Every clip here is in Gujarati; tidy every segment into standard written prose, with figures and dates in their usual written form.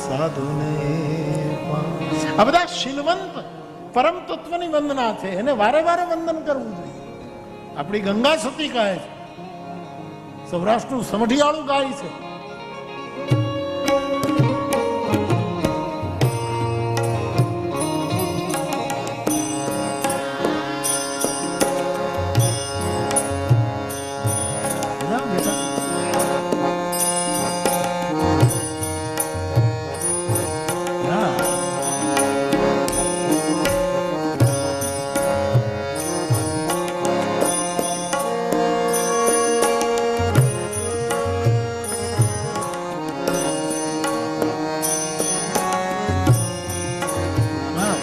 સાધુને. આ બધા શીલવંત પરમ તત્વની વંદના છે, એને વારે વારે વંદન કરવું જોઈએ. આપણી ગંગા સતી કહે છે, સૌરાષ્ટ્રનું સમઢિયાળું ગાય છે.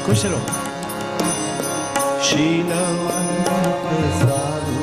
ખુશ રહો. શીલવંત સાધુ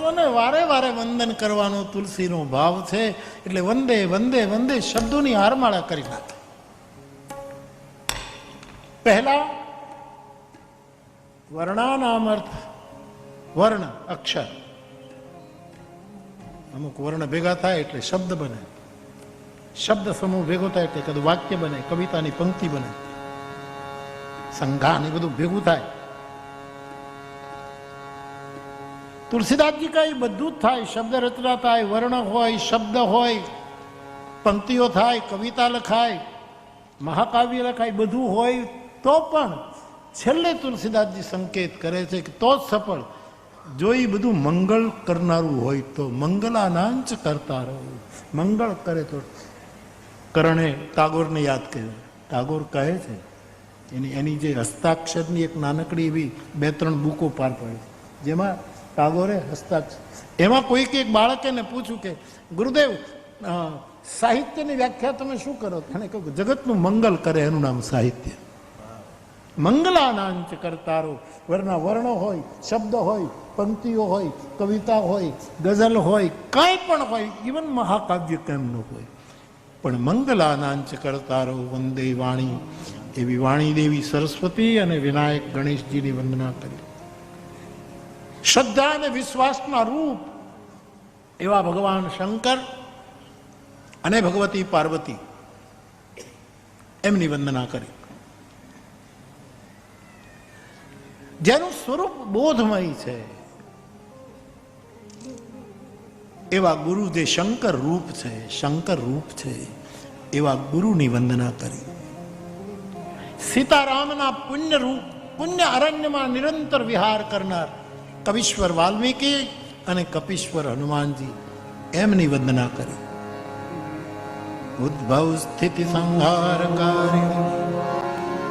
બદલે વારે વારે વંદન કરવાનો તુલસીનો ભાવ છે. એટલે વંદે વંદે વંદે શબ્દોની હારમાળા કરી નાખે. પહેલા વર્ણાનામ અર્થ, વર્ણ અક્ષર, અમુક વર્ણ ભેગા થાય એટલે શબ્દ બને, શબ્દ સમૂહ ભેગો થાય એટલે કદું વાક્ય બને, કવિતાની પંક્તિ બને, સંઘાન એ બધું ભેગું થાય. તુલસીદાસજી કઈ બધું જ થાય. શબ્દ રચના થાય, વર્ણ હોય, શબ્દ હોય, પંક્તિઓ થાય, કવિતા લખાય, મહાકાવ્ય લખાય, બધું હોય. તો પણ છેલ્લે તુલસીદાસજી સંકેત કરે છે કે તો જ સફળ. જો એ બધું મંગળ કરનારું હોય તો મંગલાનાંચ કરતા રહો. મંગળ કરે તો. કરણે ટાગોરને યાદ કર્યો. ટાગોર કહે છે એની જે હસ્તાક્ષરની એક નાનકડી એવી 2-3 બુકો પાર પાડી, જેમાં ટાગોરે હસ્તાક્ષર. એમાં કોઈક એક બાળકે પૂછ્યું કે ગુરુદેવ, સાહિત્યની વ્યાખ્યા તમે શું કરો? એને કહ્યું જગતનું મંગલ કરે એનું નામ સાહિત્ય. મંગલાનાંચ કરતારો. વર્ણો હોય, શબ્દ હોય, પંક્તિઓ હોય, કવિતા હોય, ગઝલ હોય, કાંઈ પણ હોય, ઇવન મહાકાવ્ય કેમ ન હોય, પણ મંગલાનાંચ કરતારો વંદે વાણી. એવી વાણી દેવી સરસ્વતી અને વિનાયક ગણેશજીની વંદના કરી. શ્રદ્ધા અને વિશ્વાસના રૂપ એવા ભગવાન શંકર અને ભગવતી પાર્વતી, એમની વંદના કરી. જેનું સ્વરૂપ બોધમય છે એવા ગુરુ, જે શંકર રૂપ છે, શંકર રૂપ છે એવા ગુરુની વંદના કરી. સીતારામના પુણ્ય રૂપ, પુણ્ય અરણ્યમાં નિરંતર વિહાર કરનાર કવિશ્વર વાલ્મીકી અને કપીશ્વર હનુમાનજી, એમની વંદના કરી. ઉદ્ભવ સ્થિતિ સંહારકારી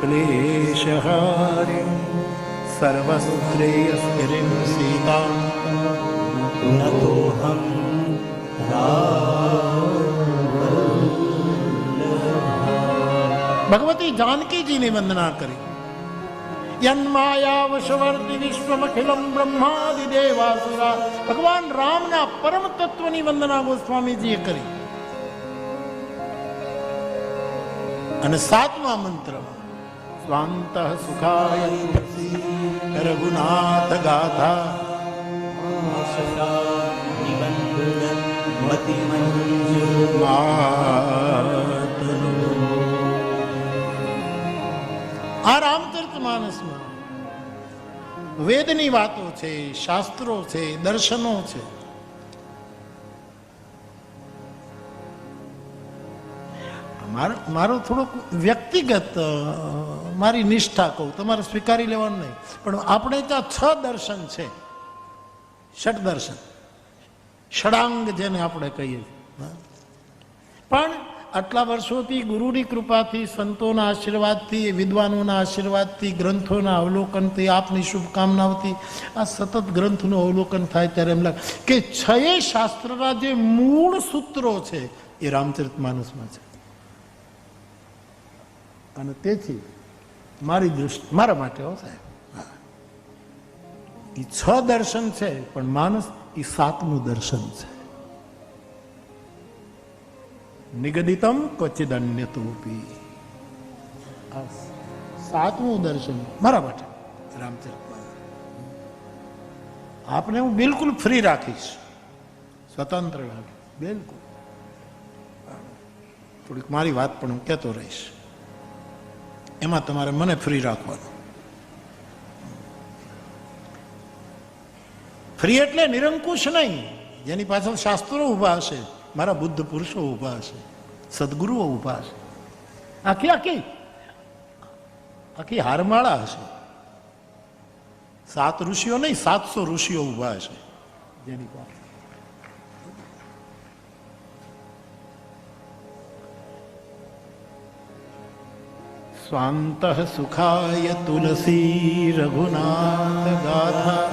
ક્લેશહારી સર્વશ્રેયસ્કરીમ સીતા નતોહમ ભગવતી જાનકીજીની વંદના કરી. યન્માયાવશવર્તિ વિશ્વમખિલમ બ્રહ્માદિ દેવાસુરા. ભગવાન રામના પરમ તત્વની વંદના ગોસ્વામીજીએ કરી. અને 7મા મંત્રમાં સ્વાંતઃ સુખાય રઘુનાથ ગાથા આ રામચરિતમાનસમાં વેદની વાતો છે, શાસ્ત્રો છે, દર્શનો છે. મારો થોડોક વ્યક્તિગત મારી નિષ્ઠા કહું, તમારે સ્વીકારી લેવાનું નહીં, પણ આપણે ત્યાં 6 દર્શન છે. ષટ દર્શન, ષડાંગ જેને આપણે કહીએ. પણ આટલા વર્ષોથી ગુરુની કૃપાથી, સંતોના આશીર્વાદથી, વિદ્વાનોના આશીર્વાદથી, ગ્રંથોના અવલોકનથી, આપની શુભકામનાઓથી આ સતત ગ્રંથનું અવલોકન થાય ત્યારે એમ લાગે કે 6 શાસ્ત્રના જે મૂળ સૂત્રો છે એ રામચરિતમાનસમાં છે. અને તેથી મારી દૃષ્ટિ, મારા માટે સાહેબ, એ 6 દર્શન છે, પણ માનસ એ 7મું દર્શન છે. નિગદિતમ ક્વચિદન્યતોપી, 7મું દર્શન મારા માટે રામચરિતમાનસ. આપને હું બિલકુલ ફ્રી રાખીશ, સ્વતંત્ર રાખીશ, બિલકુલ. થોડીક મારી વાત પણ હું કહેતો રહીશ, એમાં તમારે મને ફ્રી રાખવાનું. ફ્રી એટલે નિરંકુશ નહીં, જેની પાછળ શાસ્ત્રો ઊભા હશે, મારા બુદ્ધ પુરુષો ઊભા હશે, સદગુરુઓ ઊભા હશે, આખી આખી આખી હારમાળા હશે. 7 ઋષિઓ નહીં, 700 ઋષિઓ ઊભા હશે જેની પાસે. સ્વાંત સુખાય તુલસી રઘુનાથ ગાથા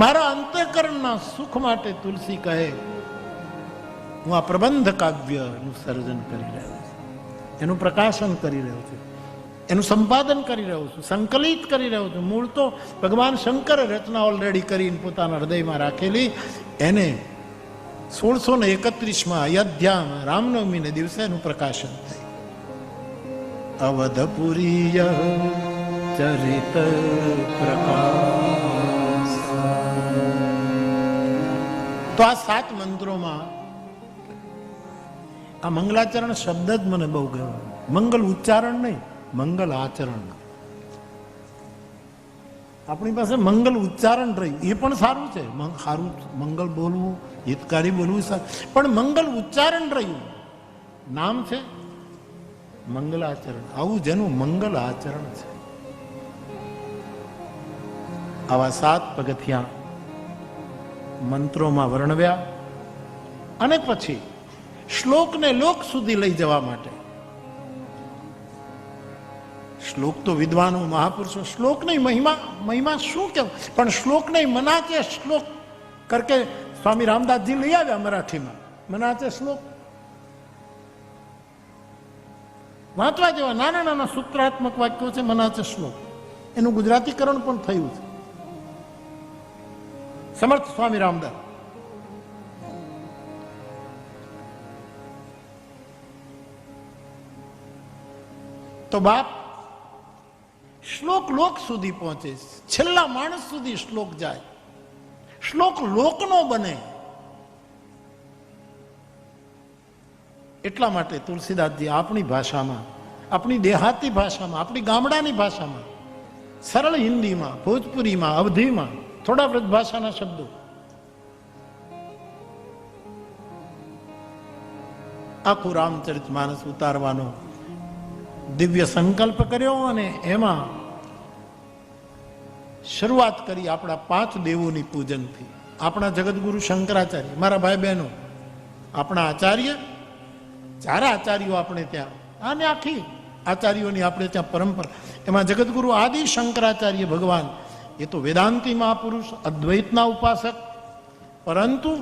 મારા અંતઃકરણના સુખ માટે તુલસી કહે, હું આ પ્રબંધ કાવ્યનું સર્જન કરી રહ્યો છું, એનું પ્રકાશન કરી રહ્યો છું, એનું સંપાદન કરી રહ્યો છું, સંકલિત કરી રહ્યો છું. મૂળ તો ભગવાન શંકરે રચના ઓલરેડી કરીને પોતાના હૃદયમાં રાખેલી, એને 1631માં અયોધ્યામાં રામનવમીને દિવસે એનું પ્રકાશન થયું. અવધપુરીય ચરિત પ્રકાશ. તો આ 7 મંત્રોમાં આ મંગલાચરણ શબ્દ જ મને બહુ ગમ્યો. મંગલ ઉચ્ચારણ નહીં, મંગલ આચરણ. આપણી પાસે મંગલ ઉચ્ચારણ રહ્યું એ પણ સારું છે, સારું મંગલ બોલવું, હિતકારી બોલવું સારું, પણ મંગલ ઉચ્ચારણ રહ્યું નામ છે મંગલાચરણ. આવું જેનું મંગલ આચરણ છે. આવા 7 પગથિયા મંત્રોમાં વર્ણવ્યા અને પછી શ્લોકને લોક સુધી લઈ જવા માટે, શ્લોક તો વિદ્વાનો મહાપુરુષો, શ્લોક નહીં મહિમા શું કેવું, પણ શ્લોક નહીં મનાચે શ્લોક કરકે સ્વામી રામદાસજી લઈ આવ્યા મરાઠીમાં. મનાચે શ્લોક વાંચવા જેવા નાના નાના સૂત્રાત્મક વાક્યો છે, મનાચે શ્લોક. એનું ગુજરાતીકરણ પણ થયું છે, સમર્થ સ્વામી રામદાસ. તો બાપ શ્લોક લોક સુધી પહોંચે, છેલ્લા માણસ સુધી શ્લોક જાય, શ્લોક લોકનો બને. એટલા માટે તુલસીદાસજી આપણી ભાષામાં, આપણી દેહાતી ભાષામાં, આપણી ગામડાની ભાષામાં, સરળ હિન્દીમાં, ભોજપુરીમાં, અવધીમાં, થોડા વ્રજ ભાષાના શબ્દો આખું રામચરિતમાનસ ઉતારવાનો દિવ્ય સંકલ્પ કર્યો. અને એમાં શરૂઆત કરી આપણા 5 દેવોની પૂજનથી. આપણા જગતગુરુ શંકરાચાર્ય, મારા ભાઈ બહેનો, આપણા આચાર્ય, 4 આચાર્યો આપણે ત્યાં, અને આખી આચાર્યોની આપણે ત્યાં પરંપરા. એમાં જગતગુરુ આદિ શંકરાચાર્ય ભગવાન એ તો વેદાંતી મહાપુરુષ, અદ્વૈતના ઉપાસક, પરંતુ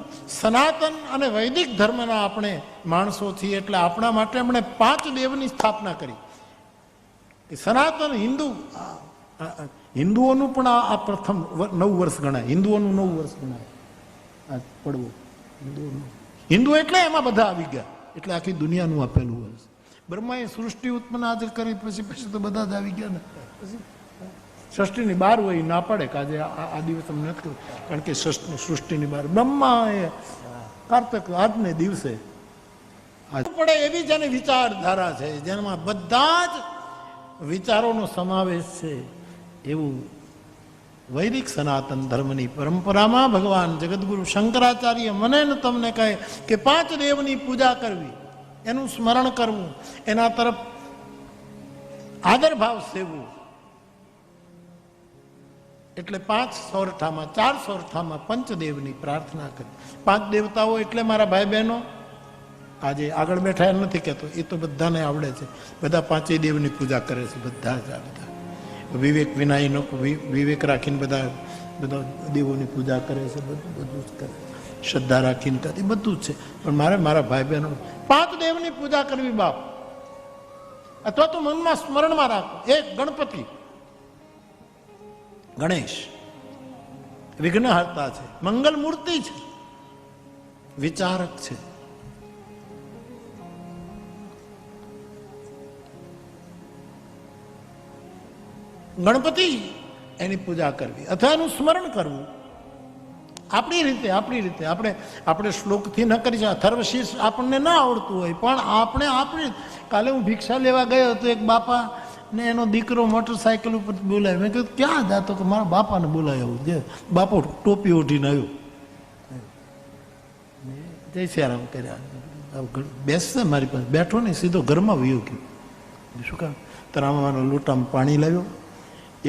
સનાતન અને વૈદિક ધર્મના આપણે માણસો છીએ, એટલે આપણા માટે એમણે 5 દેવની સ્થાપના કરી. સનાતન હિન્દુઓનું પણ આ પ્રથમ 9 વર્ષ ગણાય, હિન્દુઓનું 9 વર્ષ ગણાય આ પડવું. હિન્દુ એટલે એમાં બધા આવી ગયા, એટલે આખી દુનિયાનું આપેલું હોય. બ્રહ્માએ સૃષ્ટિ ઉત્પન્ન આજે કરી પછી તો બધા જ આવી ગયા ને. પછી સૃષ્ટિની બહાર હોય ના પડે કે આજે આ દિવસ તમને નથી કહ્યું, કારણ કે સૃષ્ટિની બહાર બ્રહ્મા એ કારતક આજને દિવસે પડે એવી જેની વિચારધારા છે, જેમાં બધા જ વિચારોનો સમાવેશ છે, એવું વૈદિક સનાતન ધર્મની પરંપરામાં ભગવાન જગદગુરુ શંકરાચાર્ય મને ને તમને કહે કે 5 દેવની પૂજા કરવી, એનું સ્મરણ કરવું, એના તરફ આદર ભાવ સેવવું, એટલે 5 સોરઠામાં 4 સોરઠામાં પંચદેવની પ્રાર્થના કરી. 5 દેવતાઓ એટલે મારા ભાઈ બહેનો આજે આગળ બેઠા એમ નથી કહેતો, એ તો બધાને આવડે છે. બધા 5 દેવની પૂજા કરે છે, બધા જ આ બધા વિવેક વિનાયનો વિવેક રાખીને બધા દેવોની પૂજા કરે છે, બધું જ કરે, શ્રદ્ધા રાખીને કરે, બધું જ છે. પણ મારા ભાઈ બહેનો 5 દેવની પૂજા કરવી બાપ, અથવા તો મનમાં સ્મરણમાં રાખો. એક ગણપતિ, ગણેશ વિઘ્નહર્તા છે, મંગલ મૂર્તિ છે, વિચારક છે. ગણપતિ એની પૂજા કરવી અથવા એનું સ્મરણ કરવું આપણી રીતે. આપણે શ્લોકથી ન કરી શકીએ, અથર્વશીર્ષ આપણને ના આવડતું હોય, પણ આપણે આપણી. કાલે હું ભિક્ષા લેવા ગયો હતો, એક બાપા ને એનો દીકરો મોટરસાયકલ ઉપર બોલાવ્યો. મેં કીધું ક્યાં જાતો? કે મારા બાપાને બોલાવ્યો. જે બાપો ટોપી ઓઢીને આવ્યો, જય શ્યારામ કર્યા, બેસશે મારી પાસે, બેઠો નહીં, સીધો ઘરમાં વયો ગયો. શું કામ? તરામાનો લોટામાં પાણી લાવ્યો,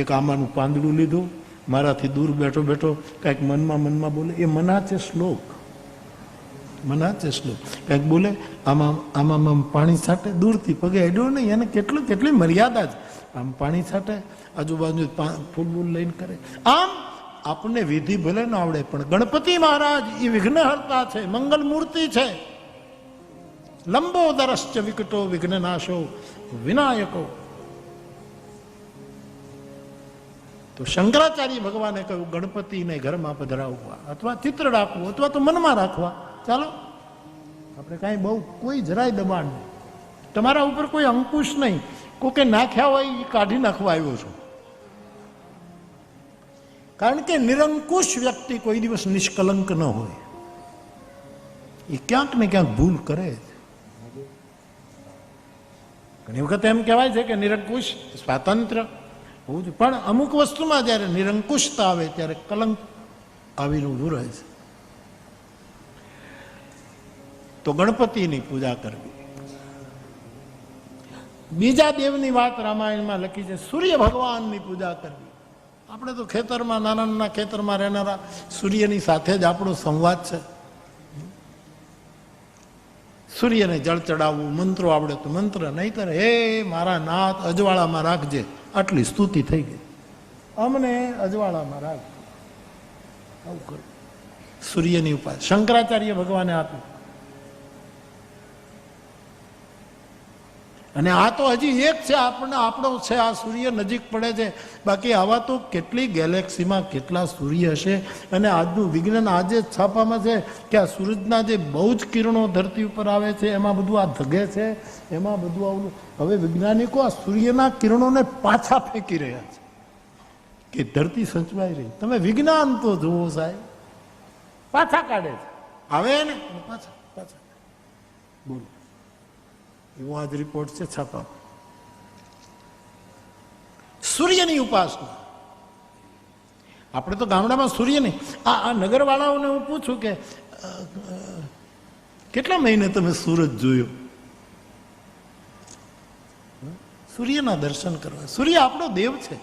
એક આમાનું પાંદડું લીધું, મારાથી દૂર બેઠો બેઠો કાંઈક મનમાં બોલે. એ મના છે શ્લોક, કાંઈક બોલે, આમાં પાણી છાંટે, દૂરથી પગે અડ્યો નહીં, એને કેટલી મર્યાદા છે. આમ પાણી છાંટે, આજુબાજુ ફૂલ લઈને કરે. આમ આપણને વિધિ ભલે ન આવડે, પણ ગણપતિ મહારાજ એ વિઘ્નહર્તા છે, મંગલ મૂર્તિ છે. લંબોદરશ્ચ વિકટો વિઘ્નનાશો વિનાયકો. તો શંકરાચાર્ય ભગવાને કહ્યું ગણપતિને ઘરમાં પધરાવવા, અથવા ચિત્ર રાખવું, અથવા તો મનમાં રાખવા. ચાલો, આપણે કાંઈ બહુ કોઈ જરાય દબાણ નહીં, તમારા ઉપર કોઈ અંકુશ નહીં. કોકે નાખ્યા હોય એ કાઢી નાખવા આવ્યો છું. કારણ કે નિરંકુશ વ્યક્તિ કોઈ દિવસ નિષ્કલંક ન હોય, એ ક્યાંક ને ક્યાંક ભૂલ કરે. ઘણી વખત એમ કહેવાય છે કે નિરંકુશ સ્વાતંત્ર્ય હોવું જોઈએ, પણ અમુક વસ્તુમાં જ્યારે નિરંકુશતા આવે ત્યારે કલંક આવીને ઊભું રહે છે. તો ગણપતિની પૂજા કરવી. બીજા દેવની વાત રામાયણમાં લખી છે, સૂર્ય ભગવાનની પૂજા કરવી. આપણે તો ખેતરમાં, નાના ખેતરમાં રહેનારા, સૂર્યની સાથે જ આપણો સંવાદ છે. સૂર્યને જળ ચડાવવું, મંત્રો આવડે તો મંત્ર, નહીતર હે મારા નાથ અજવાળામાં રાખજે, આટલી સ્તુતિ થઈ ગઈ. અમને અજવાળામાં રાખ, આવું કરું. સૂર્યની ઉપાસના શંકરાચાર્ય ભગવાને આપી. અને આ તો હજી એક છે, આપણો છે, આ સૂર્ય નજીક પડે છે. બાકી આવા તો કેટલી ગેલેક્સીમાં કેટલા સૂર્ય હશે. અને આજનું વિજ્ઞાન આજે છાપામાં છે કે આ સૂરજના જે બહુ જ કિરણો ધરતી ઉપર આવે છે, એમાં બધું આ ધગે છે, એમાં બધું આવું. હવે વૈજ્ઞાનિકો આ સૂર્યના કિરણોને પાછા ફેંકી રહ્યા છે કે ધરતી સચવાઈ રહી. તમે વિજ્ઞાન તો જુઓ સાહેબ, પાછા કાઢે છે, આવે ને પાછા બોલો. એવો આજ રિપોર્ટ છે છાપા. સૂર્યની ઉપાસના. આપણે તો ગામડામાં સૂર્ય નહીં, આ નગરવાળાઓને હું પૂછું કે કેટલા મહિને તમે સૂરજ જોયો? સૂર્યના દર્શન કરવા. સૂર્ય આપણો દેવ છે,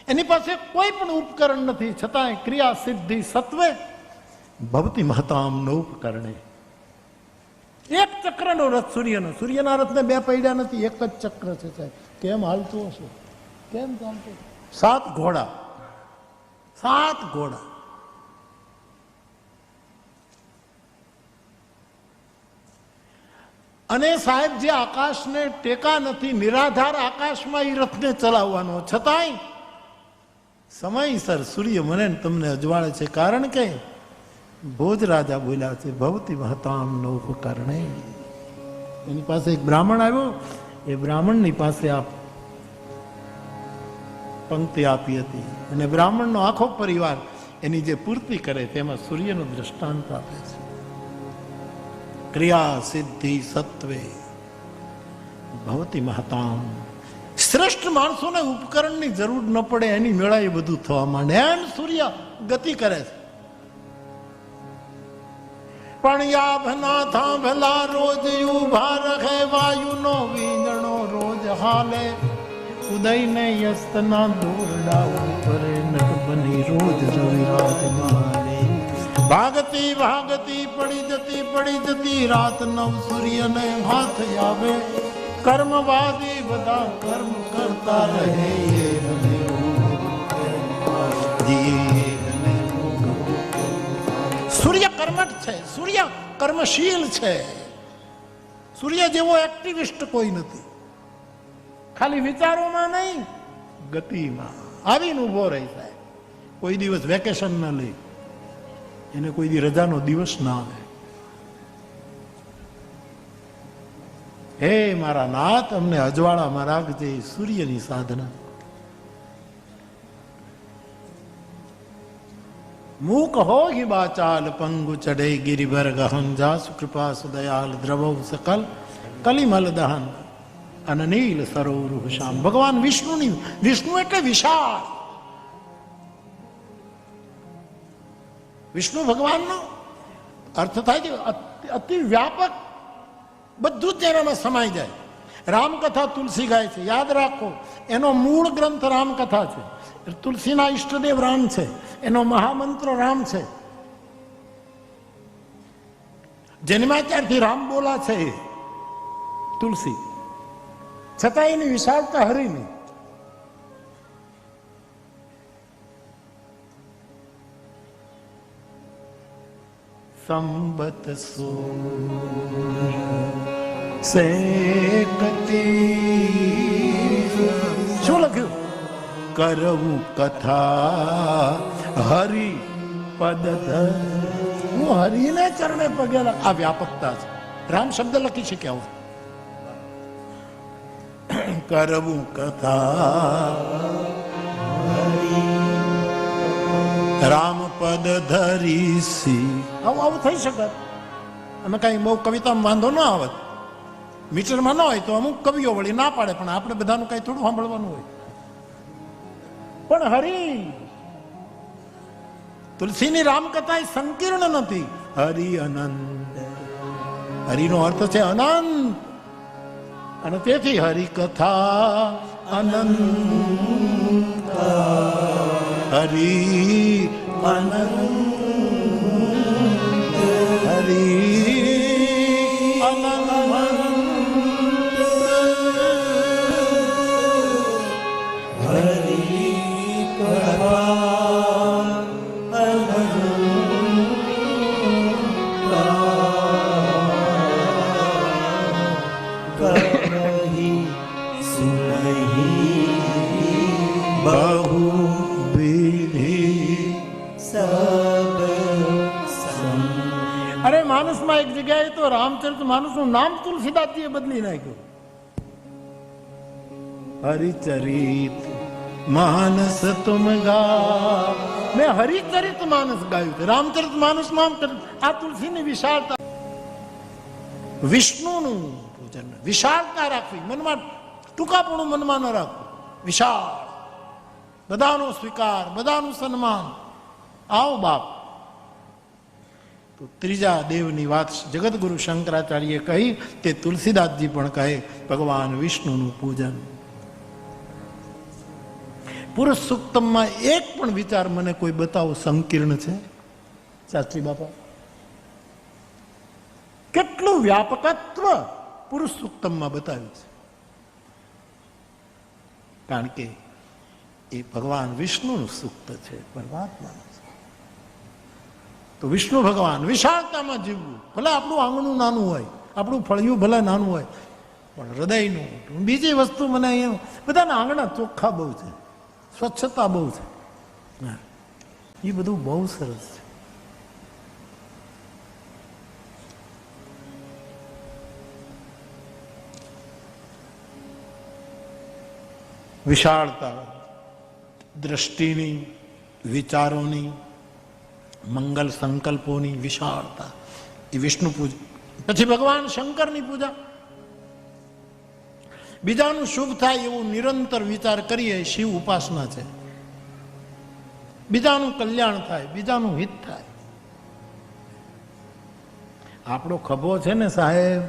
એની પાસે કોઈ પણ ઉપકરણ નથી, છતાંય ક્રિયા સિદ્ધિ સત્વે ભવતી મહતામ નૌપકરણે. એક ચક્રનો રથ સૂર્યનો. સૂર્યના રથને 2 પૈડા નથી, એક જ ચક્ર છે સાહેબ. કેમ હાલતું હશે? કેમ ચાલતું? 7 ઘોડા. અને સાહેબ જે આકાશને ટેકા નથી, નિરાધાર આકાશમાં એ રથને ચલાવવાનો, છતાંય સમયસર સૂર્ય મને ને તમને અજવાળે છે, કારણ કે ભોજ રાજા બોલ્યા છે ભવતી મહતામ નો ઉપકરણે. એની પાસે એક બ્રાહ્મણ આવ્યો, એ બ્રાહ્મણની પાસે આ પંક્તિ આપી હતી, અને બ્રાહ્મણનો આખો પરિવાર એની જે પૂર્તિ કરે તેમાં સૂર્યનું દ્રષ્ટાંત આપે છે. ક્રિયા સિદ્ધિ સત્વે ભવતી મહતામ. શ્રેષ્ઠ માણસોને ઉપકરણની જરૂર ન પડે, એની મેળા એ બધું થવા માંડે. એમ સૂર્ય ગતિ કરે છે. પણ યાભના થાંભલા રોજ ઉભા રહે, વાયુનો વીંજણો રોજ હાલે, ઉદયને યસ્તના દોરડા ઉપરે નટ બની રોજ રવિરાત મારે. ભાગતી ભાગતી પડી જતી રાત નવ સૂર્યને હાથ આવે, કર્મવાદી બધા કર્મ કરતા રહે. સૂર્ય કર્મઠ છે, સૂર્ય કર્મશીલ છે. સૂર્ય જેવો એક્ટિવિસ્ટ કોઈ નથી. ખાલી વિચારોમાં નહીં, ગતિમાં આવીને ઉભો રહી જાય. કોઈ દિવસ વેકેશન ના લે, એને કોઈ દી રજાનો દિવસ ના આવે. હે મારા નાથ, અમને અજવાળામાં રાખજે, સૂર્યની સાધના. મૂક હો હિ બાચાલ પંગુ ચઢે ગિરિભર ગહન, જાસુ કૃપા સુદયાલ દ્રવૌ સકલ કલિમલ દહન અનનીલ સરોવર શ્યામ. ભગવાન વિષ્ણુની, વિષ્ણુ એટલે વિશાળ. વિષ્ણુ ભગવાનનો અર્થ થાય છે અતિ વ્યાપક, બધું જ એનામાં સમાઈ જાય. રામકથા તુલસી ગાય છે, યાદ રાખો, એનો મૂળ ગ્રંથ રામકથા છે. તુલસીના ઈષ્ટદેવ રામ છે, એનો મહામંત્ર રામ છે. જન્મ્યા ત્યારથી રામ બોલા છે તુલસી, છતાં એની વિશાળતા હરીની. સંબત સો શું લખ્યું? કરવું કથા હરિ પદ, હું હરિને ચરણે પગે. આ વ્યાપકતા છે. રામ શબ્દ લખી છે ક્યાં? કરવું કથા રામ પદ ધરીસી. આવું થઈ શકે. અમે કઈ બહુ કવિતામાં વાંધો ના આવે, મીટરમાં ન હોય તો અમુક કવિઓ વળી ના પાડે, પણ આપણે બધાનું કઈ થોડું સાંભળવાનું હોય. પણ હરિ, તુલસીની રામકથા એ સંકીર્ણ નથી. હરિ અનંત, હરિનો અર્થ છે અનંત, અને તેથી હરિકથા અનંત. હરિ અનંત, હરિ અનંત. અરે માનસમાં એક જગ્યાએ તો રામચરિત માનસનું નામ તુલસીદાસજીએ બદલી નાખ્યું. હરિચરિત માનસ તુમ ગા. મેં હરિચરિત માનસ ગાયું છે, રામચરિત માનસ નામ. આ તુલસીની વિશાળતા, વિષ્ણુનું પૂજન, વિશાળતા રાખવી. મનમાં ટૂંકાપણું મનમાં ન રાખવું, વિશાળ, બધાનો સ્વીકાર, બધાનું સન્માન. આવો બાપ. તો ત્રીજા દેવની વાત જગતગુરુ શંકરાચાર્ય કહી તે તુલસીદાસજી પણ કહે, ભગવાન વિષ્ણુનું પૂજન. પુરુષ સૂક્તમમાં એક પણ વિચાર મને કોઈ બતાવો સંકીર્ણ છે શાસ્ત્રી બાપા? કેટલું વ્યાપકત્વ પુરુષ સૂક્તમમાં બતાવ્યું છે. કારણ કે એ ભગવાન વિષ્ણુનું સૂક્ત છે, પરમાત્માનું. તો વિષ્ણુ ભગવાન વિશાળતામાં જીવવું. ભલે આપણું આંગણું નાનું હોય, આપણું ફળિયું ભલે નાનું હોય, પણ હૃદયનું. બીજી વસ્તુ મને અહીંયા બધાના આંગણા ચોખ્ખા બહુ છે, સ્વચ્છતા બહુ છે. એ બધું બહુ સરસ છે. વિશાળતા દ્રષ્ટિની, વિચારોની, મંગલ સંકલ્પોની વિશાળતા, એ વિષ્ણુ પૂજા. પછી ભગવાન શંકરની પૂજા. બીજાનું શુભ થાય એવું નિરંતર વિચાર કરીએ, શિવ ઉપાસના છે. બીજાનું કલ્યાણ થાય, બીજાનું હિત થાય. આપણો ખભો છે ને સાહેબ,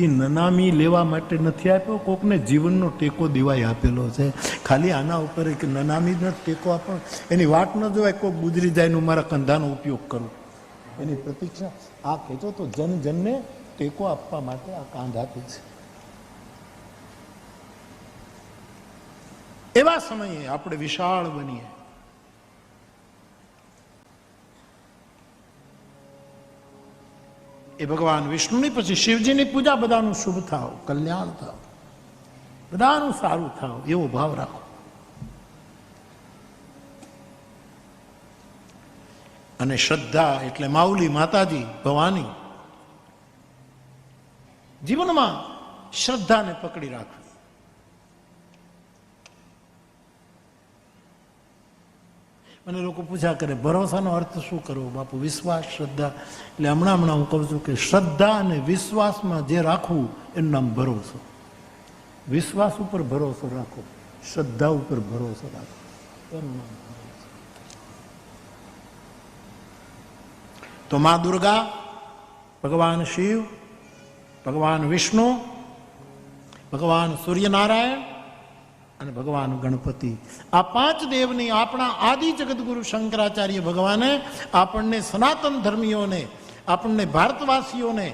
એ નનામી લેવા માટે નથી આપ્યો, કોકને જીવનનો ટેકો દેવાય આપેલો છે. ખાલી આના ઉપર કે નનામીનો ટેકો આપો, એની વાટ ન જોવાય કોક ગુજરી જાય નું મારા કંધાનો ઉપયોગ કરું, એની પ્રતીક્ષા. આ કહેતો તો જન જનને ટેકો આપવા માટે આ કાંધ આપી છે. એવા સમયે આપણે વિશાળ બનીએ. એ ભગવાન વિષ્ણુની પછી શિવજીની પૂજા. બધાનું શુભ થાવ, કલ્યાણ થાવ, બધાનું સારું થાવ, એવો ભાવ રાખો. અને શ્રદ્ધા એટલે માઉલી માતાજી ભવાની. જીવનમાં શ્રદ્ધાને પકડી રાખવી. મને લોકો પૂછા કરે ભરોસાનો અર્થ શું કરવો બાપુ? વિશ્વાસ, શ્રદ્ધા. એટલે હમણાં હું કહું છું કે શ્રદ્ધા અને વિશ્વાસમાં જે રાખવું એનું નામ ભરોસો. વિશ્વાસ ઉપર ભરોસો રાખો, શ્રદ્ધા ઉપર ભરોસો રાખો, એનું નામ ભરોસો. તો મા દુર્ગા, ભગવાન શિવ, ભગવાન વિષ્ણુ, ભગવાન સૂર્યનારાયણ અને ભગવાન ગણપતિ, આ પાંચ દેવની આપણા આદિ જગતગુરુ શંકરાચાર્ય ભગવાને આપણને સનાતન ધર્મીઓને, આપણને ભારતવાસીઓને,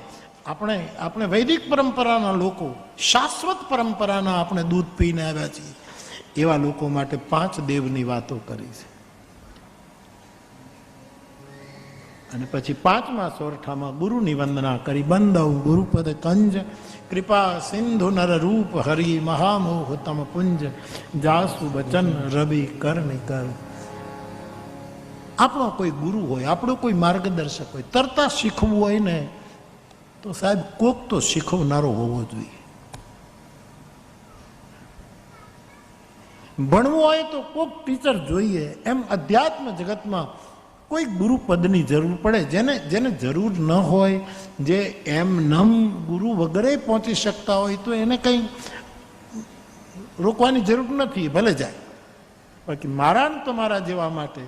આપણે વૈદિક પરંપરાના લોકો, શાશ્વત પરંપરાના આપણે દૂધ પીને આવ્યા છીએ એવા લોકો માટે પાંચ દેવની વાતો કરી છે. અને પછી પાંચમા સોરઠામાં ગુરુની વંદના કરી. બંદવ ગુરુપદ કંજ કૃપા સિંધુ નર રૂપ હરિ મહામોહ તમ પુંજ જાસુ બચન રવિ કરનિ કર. આપણો કોઈ ગુરુ હોય, આપણો કોઈ માર્ગદર્શક હોય, તરતા શીખવું હોય ને તો સાહેબ કોક તો શીખવનારો હોવો જોઈએ. ભણવું હોય તો કોક ટીચર જોઈએ. એમ અધ્યાત્મ જગતમાં કોઈ ગુરુ પદની જરૂર પડે. જેને જરૂર ન હોય, જે એમ નમ ગુરુ વગેરે પહોંચી શકતા હોય તો એને કંઈ રોકવાની જરૂર નથી, ભલે જાય. બાકી મારા ને તમારા જેવા માટે,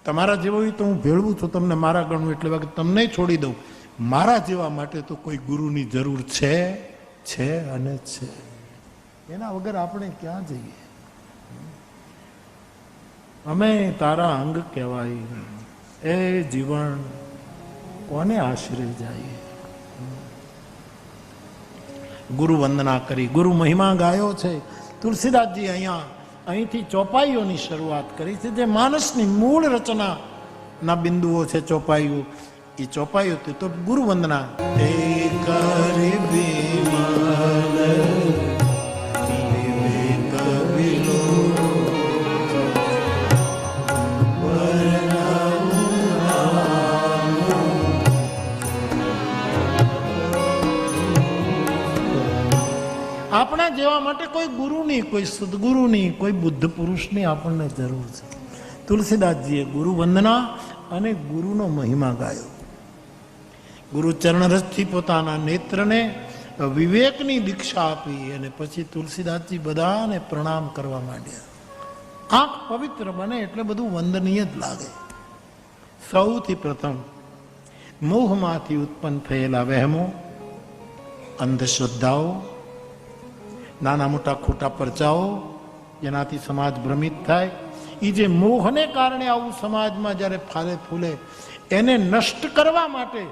તમારા જેવો હોય તો હું ભેળવું છું, તમને મારા ગણવું એટલે બાકી તમને છોડી દઉં. મારા જેવા માટે તો કોઈ ગુરુની જરૂર છે અને છે. એના વગર આપણે ક્યાં જઈએ? અમે તારા અંગ કહેવાય, એ જીવન કોને આશરે જાય? ગુરુ વંદના કરી, ગુરુ મહિમા ગાયો છે. તુલસીદાસજી અહીંથી ચોપાઈઓની શરૂઆત કરી છે, જે માનસની મૂળ રચનાના બિંદુઓ છે. ચોપાઈઓ, એ ચોપાઈઓ તો ગુરુ વંદના. આપણા જેવા માટે કોઈ ગુરુની, કોઈ સદગુરુની, કોઈ બુદ્ધ પુરુષની આપણને જરૂર છે. તુલસીદાસજીએ ગુરુ વંદના અને ગુરુનો મહિમા ગાયો. ગુરુ ચરણરજથી પોતાના નેત્રને વિવેકની દીક્ષા આપી અને પછી તુલસીદાસજી બધાને પ્રણામ કરવા માંડ્યા. આંખ પવિત્ર બને એટલે બધું વંદનીય જ લાગે. સૌથી પ્રથમ મોહમાંથી ઉત્પન્ન થયેલા વહેમો, અંધશ્રદ્ધાઓ, નાના મોટા ખોટા પરચાઓ, જેનાથી સમાજ ભ્રમિત થાય, એ જે મોહને કારણે આવું સમાજમાં જ્યારે ફાલે ફૂલે, એને નષ્ટ કરવા માટે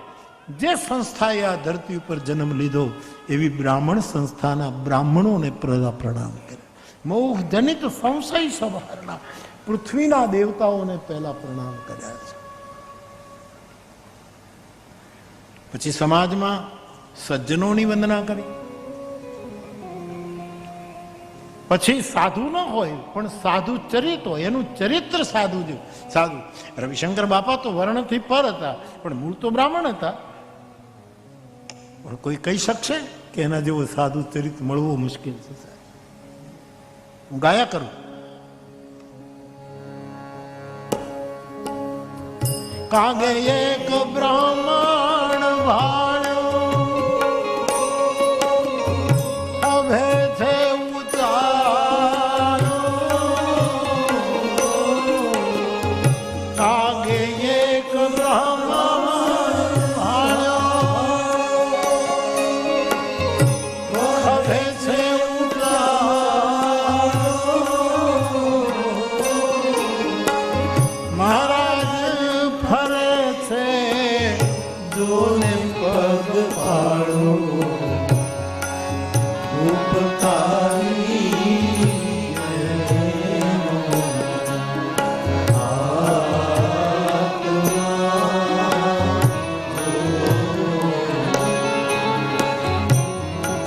જે સંસ્થાએ આ ધરતી ઉપર જન્મ લીધો એવી બ્રાહ્મણ સંસ્થાના બ્રાહ્મણોને પ્રણામ કરે. મોહ જનિત સંશય સવારના પૃથ્વીના દેવતાઓને પહેલા પ્રણામ કર્યા છે. પછી સમાજમાં સજ્જનોની વંદના કરી. પછી સાધુ ન હોય પણ સાધુ ચરિત હોય, એનું ચરિત્ર સાધુ જેવું. સાધુ રવિશંકર બાપા તો વર્ણથી પર હતા પણ મૂળ તો બ્રાહ્મણ હતા. પણ કોઈ કહી શકશે કે એના જેવો સાધુ ચરિત્ર મળવું મુશ્કેલ છે? હું ગાયા કરું. કાગે એક બ્રાહ્મણ ભાણ્યો અભે છે ઉતારો. કાગે એક બ્રાહ્મણ ભાણ્યો અભે છે ઉતારો. મહારાજ ફરે છે જોને પગ પાડો ઉપકારી.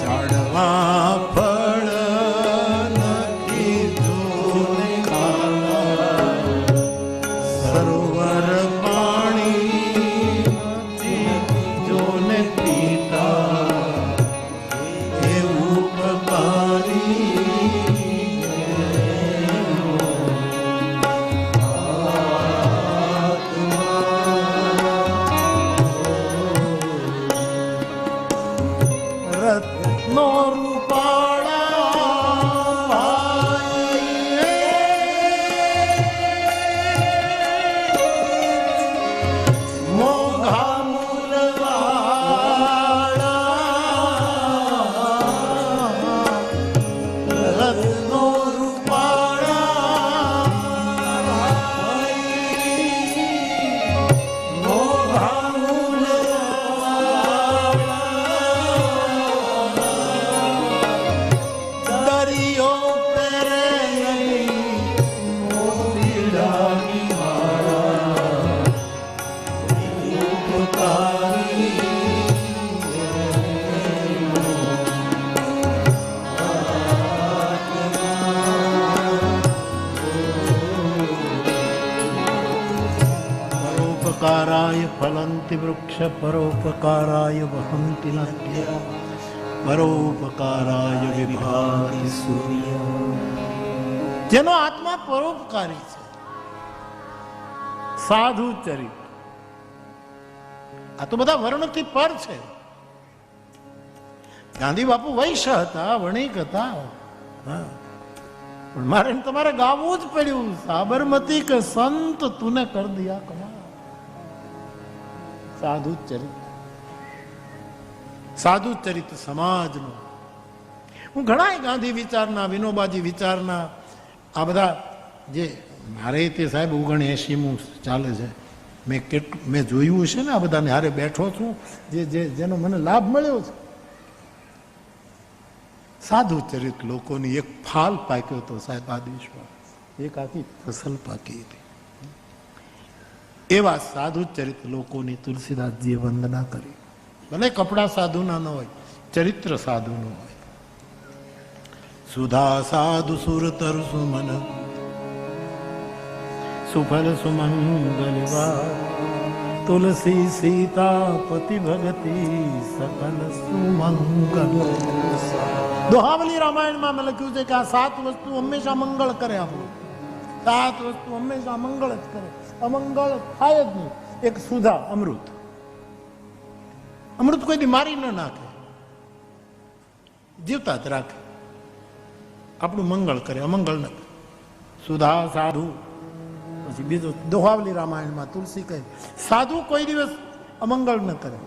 ઝાડવા ફળ નથી જોને ખાવા, સરોવર પાણી નથી જોને પીતા, એ ઉપકારી. રત્નો રૂપાળા મોઘા મૂલવાળા, રત્નો રૂપાળા મોઘા દરિયો પેરે નહીં મોતીડાની માળા, ઉપકારી. પરોપકારાય ફલંતિ વૃક્ષ, પરોપકારાય વહંતિ નદ્ય, પરોપકારાય વિભાતિ સૂર્ય. જેનો આત્મા પરોપકારી છે, સાધુ ચરિત. આ તો બધા વર્ણથી પર છે. ગાંધી બાપુ વૈશ્ય હતા, વણિક હતા. હા, પણ મારે તમારે ગાવું જ પડ્યું. સાબરમતી કે સંત તુને કર દિયા કમાલ. સાધુ ચરિત, સાધુ ચરિત્ર સમાજનું. હું ઘણા ગાંધી વિચારના, વિનોબાજી વિચારના, આ બધા જે મારે તે સાહેબ 79મું ચાલે છે. મેં જોયું છે ને, આ બધાને હારે બેઠો છું, જેનો મને લાભ મળ્યો છે. સાધુ ચરિત્ર લોકોની એક ફાલ પાક્યો હતો સાહેબ આ દેશમાં, એક આખી ફસલ પાકી હતી. એવા સાધુ ચરિત્ર લોકોની તુલસીદાસજીએ વંદના કરી. ભલે કપડા સાધુના ન હોય, ચરિત્ર સાધુનું હોય. સુધા સાધુ સુરતર સુમન સુફલ સુમંગલવા, તુલસી સીતાપતિ ભગતિ સકલ સુમંગલ. દોહાવલી રામાયણમાં મેં લખ્યું છે કે આ 7 વસ્તુ હંમેશા મંગળ કરે. આપણું 7 વસ્તુ હંમેશા મંગળ જ કરે, અમંગળ થાય જ નહીં. એક સુધા, અમૃત. અમૃત કોઈ દી મારી ન નાખે, જીવતા જ રાખે, આપણું મંગળ કરે, અમંગળ ન કરે. સુધા સાધુ. પછી બીજું દોહાવલી રામાયણમાં તુલસી કહે સાધુ કોઈ દિવસ અમંગળ ન કરે.